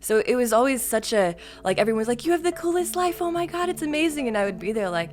So it was always such a, like, everyone was like, you have the coolest life, oh my God, it's amazing. And I would be there like,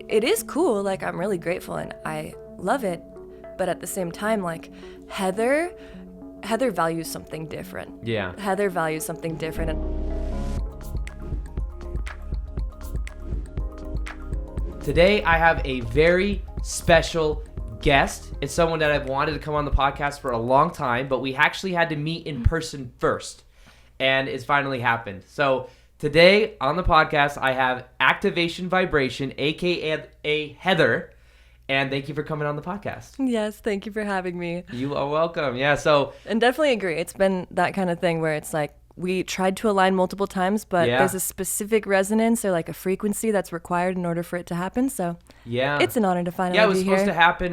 it is cool, like, I'm really grateful and I love it. But at the same time, like, Heather values something different. Yeah. Heather values something different. Today, I have a very special guest. It's someone that I've wanted to come on the podcast for a long time, but we actually had to meet in person first, and it's finally happened. So today on the podcast, I have Activation Vibration, aka Heather, and thank you for coming on the podcast. Yes, thank you for having me. You are welcome. Yeah, so... And definitely agree. It's been that kind of thing where it's like, we tried to align multiple times, but there's a specific resonance or like a frequency that's required in order for it to happen. So it's an honor to finally be here. Yeah, it was supposed to happen,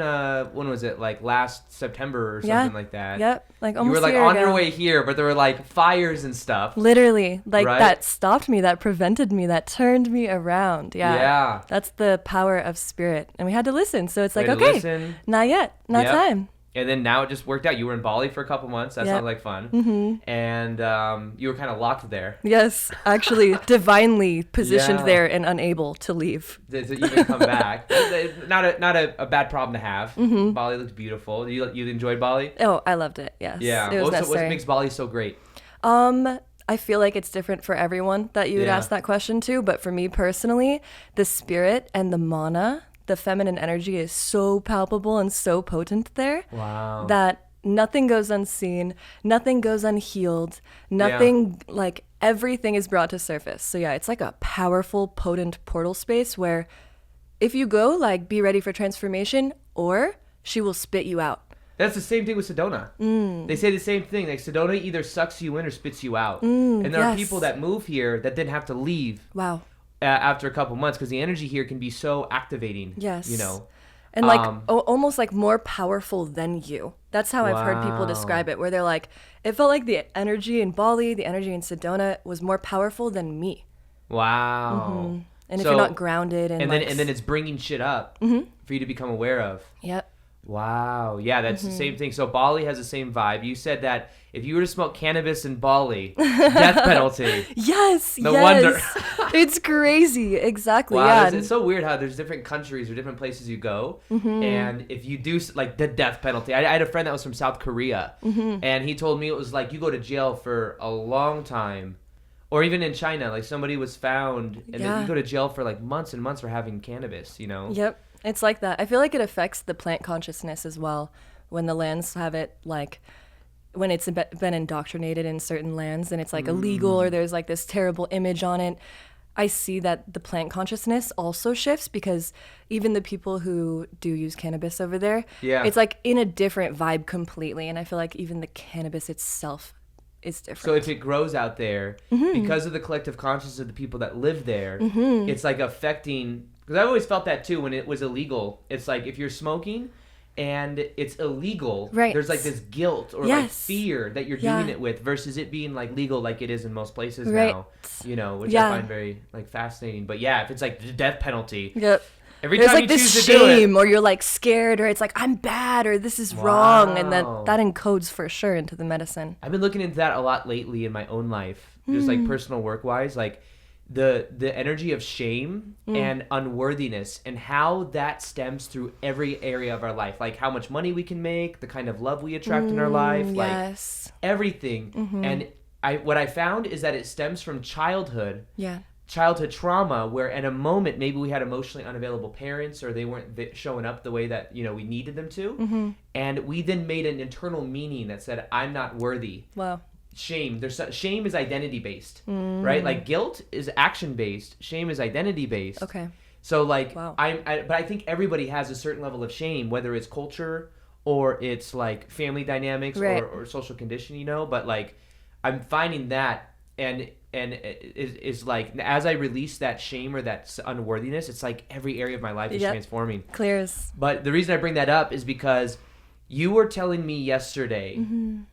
when was it? Like last September or something like that. Yep, like almost you were like a year on ago. your way here, but there were like fires and stuff. Literally, like right? That stopped me, that prevented me, that turned me around. Yeah. That's the power of spirit. And we had to listen. So it's like, okay, listen. Not yet, not time. And then now it just worked out. You were in Bali for a couple months. That sounds like fun. Mm-hmm. And you were kind of locked there. Yes, actually divinely positioned there and unable to leave. To even come back. Not a bad problem to have. Mm-hmm. Bali looked beautiful. You enjoyed Bali? Oh, I loved it, yes. Yeah. It was necessary. What makes Bali so great? I feel like it's different for everyone that you would ask that question to. But for me personally, the spirit and the mana, the feminine energy is so palpable and so potent there. Wow. That nothing goes unseen, nothing goes unhealed, nothing, like everything is brought to surface. So yeah, it's like a powerful, potent portal space where if you go, like, be ready for transformation, or she will spit you out. That's the same thing with Sedona. They say the same thing. Like, Sedona either sucks you in or spits you out. And there are people that move here that then have to leave. Wow. After a couple months, because the energy here can be so activating. Yes. You know. And like almost like more powerful than you. That's how I've heard people describe it, where they're like, it felt like the energy in Bali, the energy in Sedona was more powerful than me. Wow. Mm-hmm. And if you're not grounded and like, then it's bringing shit up for you to become aware of. Yep. Wow. Yeah, that's the same thing. So Bali has the same vibe. You said that if you were to smoke cannabis in Bali, death penalty. Yes. No wonder. It's crazy. Exactly. Wow, Yeah. it's so weird how there's different countries or different places you go, and if you do, like, the death penalty. I had a friend that was from South Korea, and he told me it was like you go to jail for a long time. Or even in China, like, somebody was found, and then you go to jail for like months and months for having cannabis, you know? Yep. It's like that. I feel like it affects the plant consciousness as well when the lands have it, like, when it's been indoctrinated in certain lands and it's like illegal or there's like this terrible image on it. I see that the plant consciousness also shifts because even the people who do use cannabis over there, it's like in a different vibe completely. And I feel like even the cannabis itself is different. So if it grows out there, because of the collective consciousness of the people that live there, it's like affecting... Because I've always felt that too when it was illegal. It's like if you're smoking and it's illegal, there's like this guilt or like fear that you're doing it with versus it being like legal like it is in most places now, you know, which I find very like fascinating. But yeah, if it's like the death penalty, every there's time like you this choose to do it, shame or you're like scared or it's like I'm bad or this is wrong, and that encodes for sure into the medicine. I've been looking into that a lot lately in my own life, just like personal work wise, like the energy of shame and unworthiness and how that stems through every area of our life, like how much money we can make, the kind of love we attract in our life, like everything. And what I found is that it stems from childhood trauma, where at a moment maybe we had emotionally unavailable parents or they weren't showing up the way that, you know, we needed them to, and we then made an internal meaning that said I'm not worthy. Wow. Shame. Shame is identity based, right? Like guilt is action based. Shame is identity based. Okay. So like, but I think everybody has a certain level of shame, whether it's culture or it's like family dynamics or social conditioning, you know. But like, I'm finding that and is like as I release that shame or that unworthiness, it's like every area of my life is transforming. Clears. But the reason I bring that up is because you were telling me yesterday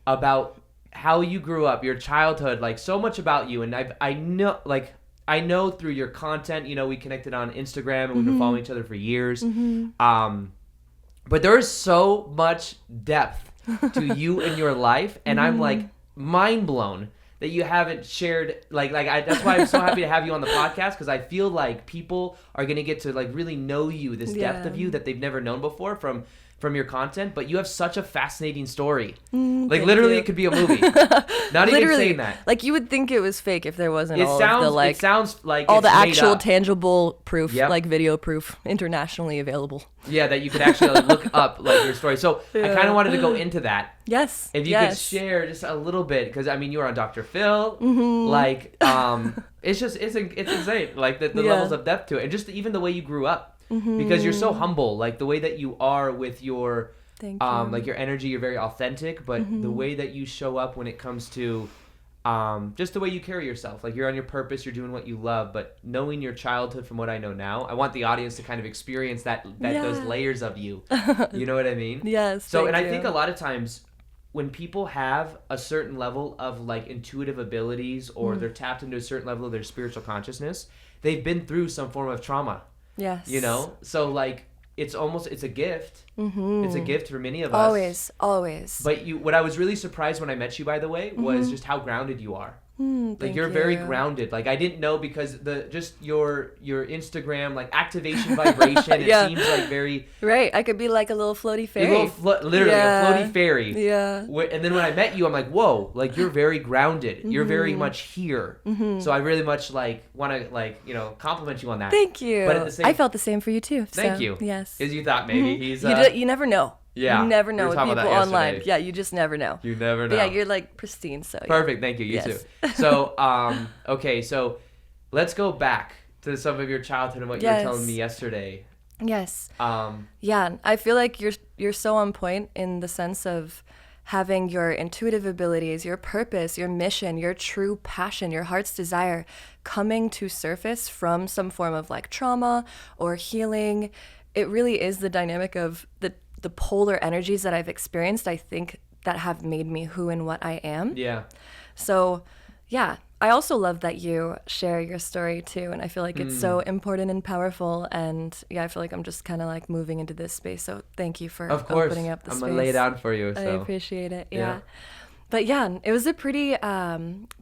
about how you grew up, your childhood, like so much about you. And I know through your content, you know, we connected on Instagram and we've been following each other for years. But there is so much depth to you and your life. And I'm like mind blown that you haven't shared. That's why I'm so happy to have you on the podcast, because I feel like people are gonna get to like really know you, this depth of you that they've never known before from your content. But you have such a fascinating story. Like literally, it could be a movie. Not even saying that. Like you would think it was fake if there wasn't It sounds like all it's the made actual up. tangible proof, like video proof, internationally available. Yeah, that you could actually look up like your story. So I kind of wanted to go into that. Yes. If you could share just a little bit, because I mean you were on Dr. Phil, it's insane, like the levels of depth to it, and just even the way you grew up, because you're so humble, like the way that you are with your like your energy, you're very authentic, but the way that you show up when it comes to just the way you carry yourself, like you're on your purpose, you're doing what you love. But knowing your childhood from what I know now, I want the audience to kind of experience that those layers of you. You know what I mean? Yes. So, and I think a lot of times when people have a certain level of like intuitive abilities, or they're tapped into a certain level of their spiritual consciousness, they've been through some form of trauma. Yes. You know? So like it's a gift. It's a gift for many of us. Always. But what I was really surprised when I met you, by the way, was just how grounded you are. Like you're very grounded. Like I didn't know, because your Instagram like activation vibration, it seems like very right. I could be like a little floaty fairy. Literally a floaty fairy. Yeah. And then when I met you, I'm like, whoa, like you're very grounded. You're very much here. So I really much like want to compliment you on that. Thank you. But at the same, I felt the same for you too. Thank you. Yes. Because you thought maybe he's you never know. Yeah. You never know with people online. Yesterday. Yeah, you just never know. You never know. But yeah, you're like pristine. So perfect. Thank you. You too. So okay, so let's go back to some of your childhood and what you were telling me yesterday. Yes. Yeah, I feel like you're so on point in the sense of having your intuitive abilities, your purpose, your mission, your true passion, your heart's desire coming to surface from some form of like trauma or healing. It really is the dynamic of the polar energies that I've experienced, I think, that have made me who and what I am. Yeah. So, yeah, I also love that you share your story too, and I feel like it's so important and powerful. And yeah, I feel like I'm just kind of like moving into this space. So thank you for opening up the space. I'm gonna lay it down for you. So. I appreciate it. Yeah. But yeah, it was a pretty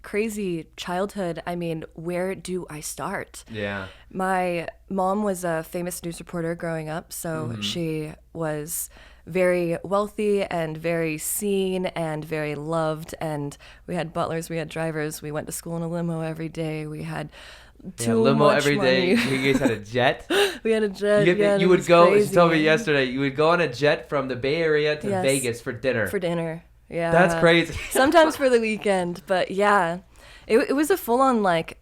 crazy childhood. I mean, where do I start? Yeah. My mom was a famous news reporter growing up, so she was very wealthy and very seen and very loved. And we had butlers, we had drivers, we went to school in a limo every day. We had limo much every money. day. You guys had a jet? We had a jet. You would go, crazy. She told me yesterday, you would go on a jet from the Bay Area to Vegas for dinner. For dinner. Yeah. That's crazy. Sometimes for the weekend, but yeah. It was a full-on like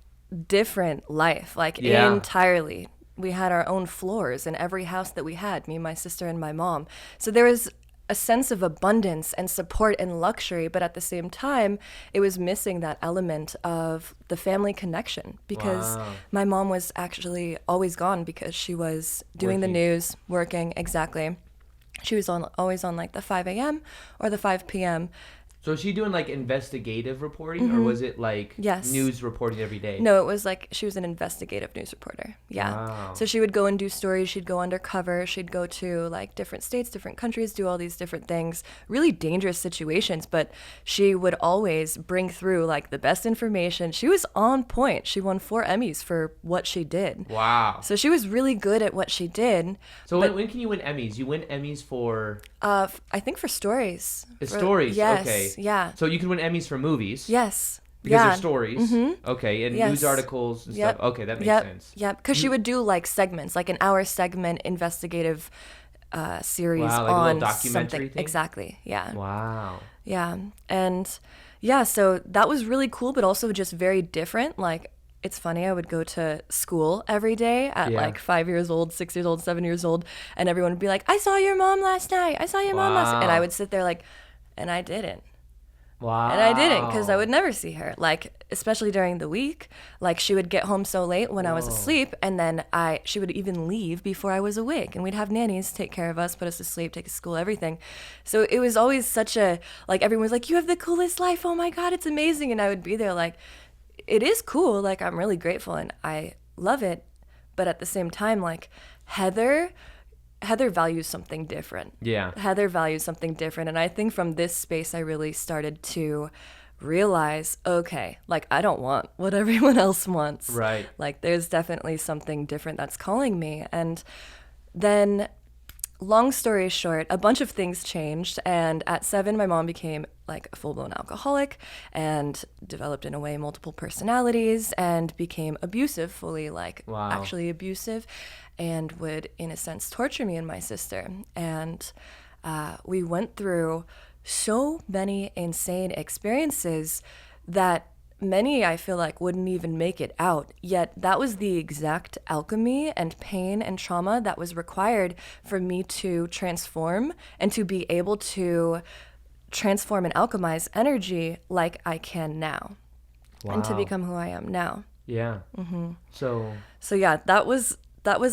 different life, like entirely. We had our own floors in every house that we had, me, my sister, and my mom. So there was a sense of abundance and support and luxury, but at the same time, it was missing that element of the family connection, because my mom was actually always gone because she was doing the news, working, exactly. She was always on like the 5 a.m. or the 5 p.m. So is she doing like investigative reporting, or was it like news reporting every day? No, it was like she was an investigative news reporter. Yeah. Wow. So she would go and do stories. She'd go undercover. She'd go to like different states, different countries, do all these different things, really dangerous situations. But she would always bring through like the best information. She was on point. She won 4 Emmys for what she did. Wow. So she was really good at what she did. So when can you win Emmys? You win Emmys for? I think for stories. Stories. Yes. Okay. Yeah. So you can win Emmys for movies. Yes. Because they're stories. Okay. And news articles and stuff. Okay, that makes sense. Yeah. Because she would do like segments, like an hour segment investigative series like on a little documentary something. thing? Exactly. Yeah. Wow. Yeah. And yeah, so that was really cool, but also just very different. Like, it's funny, I would go to school every day at like 5 years old, 6 years old, 7 years old, and everyone would be like, I saw your mom last night. I saw your mom last night. And I would sit there like, and I didn't. Wow. And I didn't, because I would never see her. Like, especially during the week, like she would get home so late when I was asleep, and then she would even leave before I was awake, and we'd have nannies take care of us, put us to sleep, take us to school, everything. So it was always such a, like, everyone was like, you have the coolest life. Oh my God, it's amazing. And I would be there like, it is cool. Like, I'm really grateful and I love it. But at the same time, like, Heather values something different. Yeah. Heather values something different. And I think from this space, I really started to realize, okay, like I don't want what everyone else wants. Right. Like there's definitely something different that's calling me. And then, long story short, a bunch of things changed. And at 7, my mom became like a full-blown alcoholic and developed, in a way, multiple personalities and became abusive, fully like actually abusive, and would, in a sense, torture me and my sister. And we went through so many insane experiences that many, I feel like, wouldn't even make it out. Yet that was the exact alchemy and pain and trauma that was required for me to transform and to be able to transform and alchemize energy like I can now. And to become who I am now. Yeah. Mm-hmm. So yeah, that was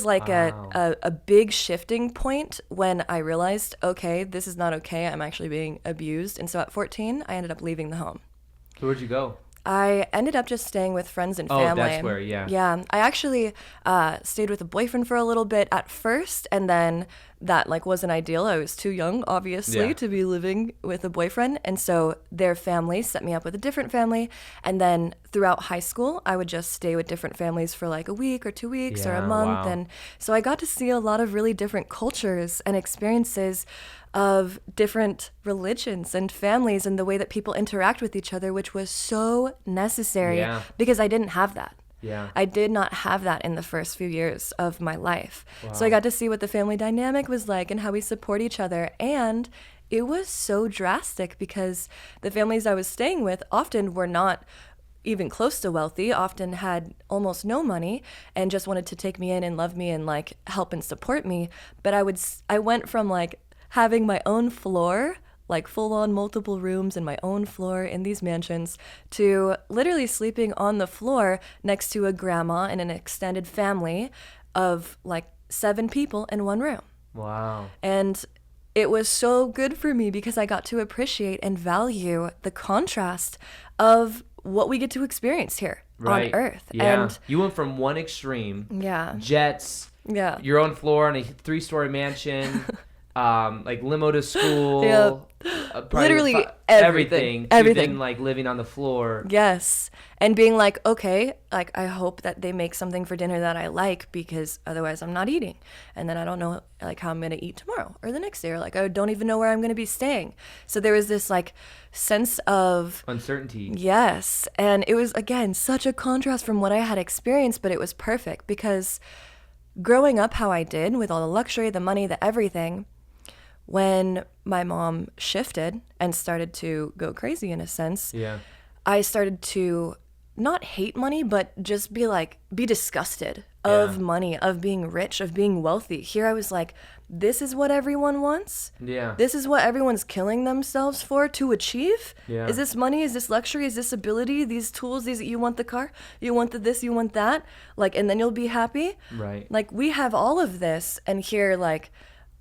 like a big shifting point when I realized, okay, this is not okay. I'm actually being abused. And so at 14, I ended up leaving the home. So where'd you go? I ended up just staying with friends and family. Oh, that's where, yeah. Yeah. I actually stayed with a boyfriend for a little bit at first, and then that like wasn't ideal. I was too young, obviously, to be living with a boyfriend. And so their family set me up with a different family. And then throughout high school, I would just stay with different families for like a week or 2 weeks or a month. Wow. And so I got to see a lot of really different cultures and experiences of different religions and families and the way that people interact with each other, which was so necessary because I didn't have that. Yeah. I did not have that in the first few years of my life. Wow. So I got to see what the family dynamic was like and how we support each other. And it was so drastic because the families I was staying with often were not even close to wealthy, often had almost no money and just wanted to take me in and love me and like help and support me. But I went from like having my own floor, like full-on multiple rooms and my own floor in these mansions, to literally sleeping on the floor next to a grandma and an extended family of like 7 people in one room. Wow. And it was so good for me because I got to appreciate and value the contrast of what we get to experience here on Earth. Yeah. And you went from one extreme, jets, yeah, your own floor in a 3-story mansion, like limo to school, literally everything. Even like living on the floor. Yes. And being like, okay, like I hope that they make something for dinner that I like because otherwise I'm not eating. And then I don't know like how I'm going to eat tomorrow or the next day, or like I don't even know where I'm going to be staying. So there was this like sense of uncertainty. Yes. And it was, again, such a contrast from what I had experienced, but it was perfect because growing up how I did with all the luxury, the money, the everything, when my mom shifted and started to go crazy in a sense, I started to not hate money, but just be disgusted of money, of being rich, of being wealthy. Here I was like, this is what everyone wants? Yeah. This is what everyone's killing themselves for to achieve? Yeah. Is this money? Is this luxury? Is this ability? These tools? You want the car? You want this? You want that? Like, and then you'll be happy? Right. Like, we have all of this, and here, like,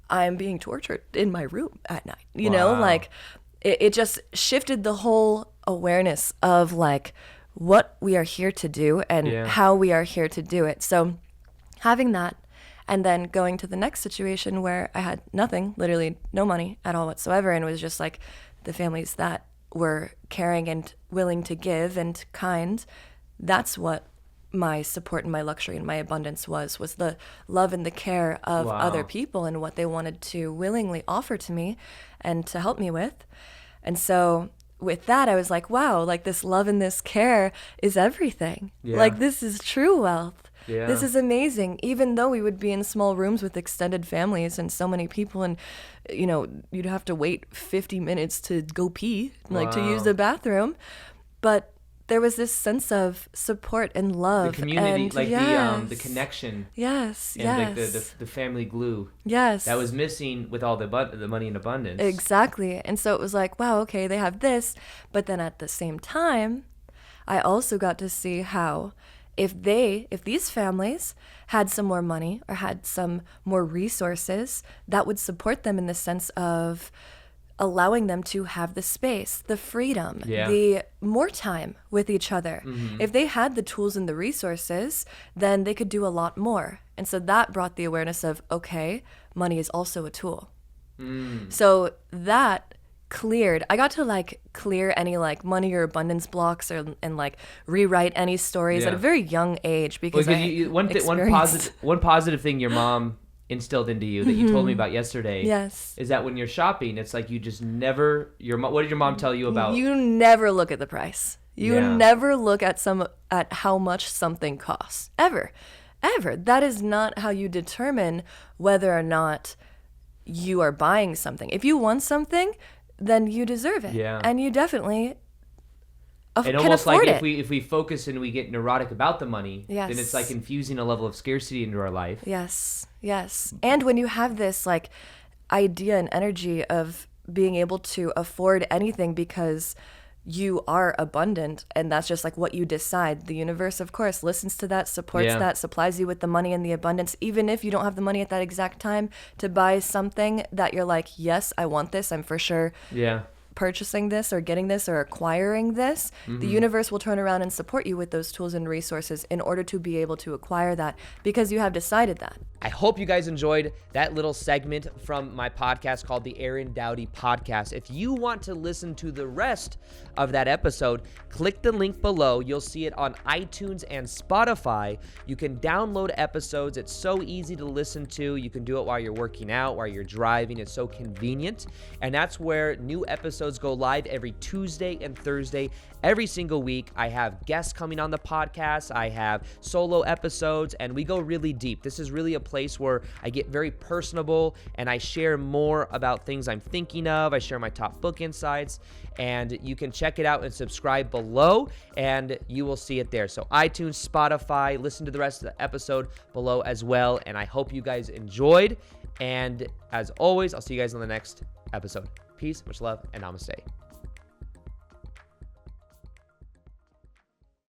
I'm being tortured in my room at night. You know, like, it just shifted the whole awareness of, like, what we are here to do and how we are here to do it. So having that, and then going to the next situation where I had nothing, literally no money at all whatsoever, and it was just like the families that were caring and willing to give and kind, that's what my support and my luxury and my abundance was the love and the care of other people and what they wanted to willingly offer to me and to help me with. And so with that, I was like, wow, like this love and this care is everything. Like, this is true wealth. This is amazing. Even though we would be in small rooms with extended families and so many people, and, you know, you'd have to wait 50 minutes to go pee, like to use the bathroom. But there was this sense of support and love. The community, and like the connection. Yes, and like the family glue. Yes. That was missing with all the money in abundance. Exactly. And so it was like, wow, okay, they have this. But then at the same time, I also got to see how if these families had some more money or had some more resources, that would support them in the sense of allowing them to have the space, the freedom, the more time with each other. Mm-hmm. If they had the tools and the resources, then they could do a lot more. And so that brought the awareness of, okay, money is also a tool. So that cleared. I got to like clear any like money or abundance blocks and like rewrite any stories at a very young age because one positive thing your mom instilled into you that you told me about yesterday is that when you're shopping, it's like you just never what did your mom tell you about? You never look at the price. You never look at how much something costs. Ever. That is not how you determine whether or not you are buying something. If you want something, then you deserve it. Yeah. And you definitely can almost afford like it. if we focus and we get neurotic about the money, then it's like infusing a level of scarcity into our life. Yes. And when you have this like idea and energy of being able to afford anything because you are abundant and that's just like what you decide. The universe, of course, listens to that, supports that, supplies you with the money and the abundance, even if you don't have the money at that exact time to buy something that you're like, yes, I want this. I'm for sure purchasing this or getting this or acquiring this. The universe will turn around and support you with those tools and resources in order to be able to acquire that because you have decided that. I hope you guys enjoyed that little segment from my podcast called the Aaron Doughty Podcast. If you want to listen to the rest of that episode, click the link below. You'll see it on iTunes and Spotify. You can download episodes. It's so easy to listen to. You can do it while you're working out, while you're driving. It's so convenient. And that's where new episodes go live every Tuesday and Thursday. Every single week, I have guests coming on the podcast. I have solo episodes, and we go really deep. This is really a place where I get very personable, and I share more about things I'm thinking of. I share my top book insights, and you can check it out and subscribe below, and you will see it there. So iTunes, Spotify, listen to the rest of the episode below as well, and I hope you guys enjoyed. And as always, I'll see you guys on the next episode. Peace, much love, and namaste.